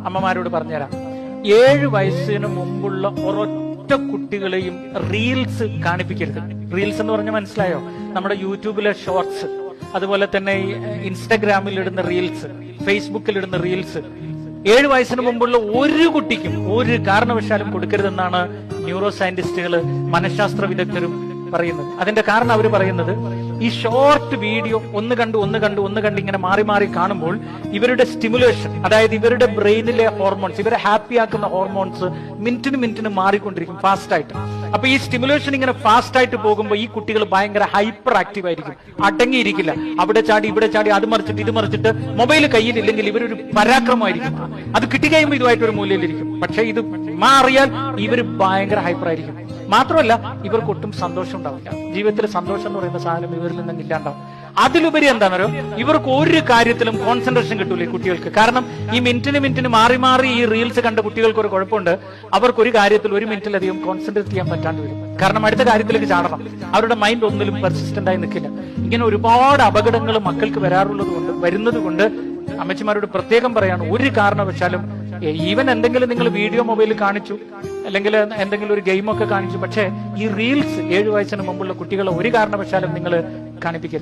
അമ്മമാരോട് പറഞ്ഞുതരാം. 7 വയസ്സിന് മുമ്പുള്ള ഒരൊറ്റ കുട്ടികളെയും റീൽസ് കാണിപ്പിക്കരുത്. റീൽസ് എന്ന് പറഞ്ഞാൽ മനസ്സിലായോ? നമ്മുടെ യൂട്യൂബിലെ ഷോർട്സ്, അതുപോലെ തന്നെ ഇൻസ്റ്റഗ്രാമിൽ ഇടുന്ന റീൽസ്, ഫേസ്ബുക്കിൽ ഇടുന്ന റീൽസ് 7 വയസ്സിന് മുമ്പുള്ള ഒരു കുട്ടിക്കും ഒരു കാരണവശാലും കൊടുക്കരുതെന്നാണ് ന്യൂറോ സയന്റിസ്റ്റുകൾ, മനഃശാസ്ത്ര വിദഗ്ധരും പറയുന്നത്. അതിന്റെ കാരണം അവർ പറയുന്നത്, ഈ ഷോർട്ട് വീഡിയോ ഒന്ന് കണ്ട് ഇങ്ങനെ മാറി മാറി കാണുമ്പോൾ ഇവരുടെ സ്റ്റിമുലേഷൻ, അതായത് ഇവരുടെ ബ്രെയിനിലെ ഹോർമോൺസ്, ഇവരെ ഹാപ്പി ആക്കുന്ന ഹോർമോൺസ് മിനിറ്റിന് മാറിക്കൊണ്ടിരിക്കും ഫാസ്റ്റ് ആയിട്ട്. അപ്പൊ ഈ സ്റ്റിമുലേഷൻ ഇങ്ങനെ ഫാസ്റ്റ് ആയിട്ട് പോകുമ്പോൾ ഈ കുട്ടികൾ ഭയങ്കര ഹൈപ്പർ ആക്റ്റീവ് ആയിരിക്കും, അടങ്ങിയിരിക്കില്ല. അവിടെ ചാടി ഇവിടെ ചാടി, അത് മറിച്ചിട്ട് ഇത് മറിച്ചിട്ട്. മൊബൈൽ കയ്യിലില്ലെങ്കിൽ ഇവരൊരു പരാക്രമമായിരിക്കും. അത് കിട്ടിക്കഴിയുമ്പോൾ ഇതുമായിട്ടൊരു മൂലയിലിരിക്കും. പക്ഷെ ഇത് മാറിയാൽ ഇവർ ഭയങ്കര ഹൈപ്പർ ആയിരിക്കും. മാത്രമല്ല ഇവർക്ക് ഒട്ടും സന്തോഷം ഉണ്ടാവില്ല. ജീവിതത്തിൽ സന്തോഷം എന്ന് പറയുന്ന സാധനം ഇവരിൽ നിന്ന് ഇല്ലാണ്ടാവും. അതിലുപരി എന്താണെന്നോ, ഇവർക്ക് ഒരു കാര്യത്തിലും കോൺസെൻട്രേഷൻ കിട്ടൂല ഈ കുട്ടികൾക്ക്. കാരണം ഈ മിനിറ്റിന് മാറി മാറി ഈ റീൽസ് കണ്ട കുട്ടികൾക്ക് ഒരു കുഴപ്പമുണ്ട്, അവർക്ക് ഒരു കാര്യത്തിൽ 1 മിനിറ്റിലധികം കോൺസെൻട്രേറ്റ് ചെയ്യാൻ പറ്റാണ്ട് വരും. കാരണം അടുത്ത കാര്യത്തിലേക്ക് ചാടണം. അവരുടെ മൈൻഡ് ഒന്നിലും പെർസിസ്റ്റന്റ് ആയി നിൽക്കില്ല. ഇങ്ങനെ ഒരുപാട് അപകടങ്ങൾ മക്കൾക്ക് വരുന്നത് കൊണ്ട് അമ്മച്ചിമാരോട് പ്രത്യേകം പറയാണ്, ഒരു കാരണവശാലും ഈവൻ എന്തെങ്കിലും നിങ്ങൾ വീഡിയോ മൊബൈലിൽ കാണിച്ചു, അല്ലെങ്കിൽ എന്തെങ്കിലും ഒരു ഗെയിമൊക്കെ കാണിച്ചു, പക്ഷേ ഈ റീൽസ് 7 വയസ്സിന് മുമ്പുള്ള കുട്ടികളെ ഒരു കാരണവശാലും നിങ്ങൾ കാണിപ്പിക്കരുത്.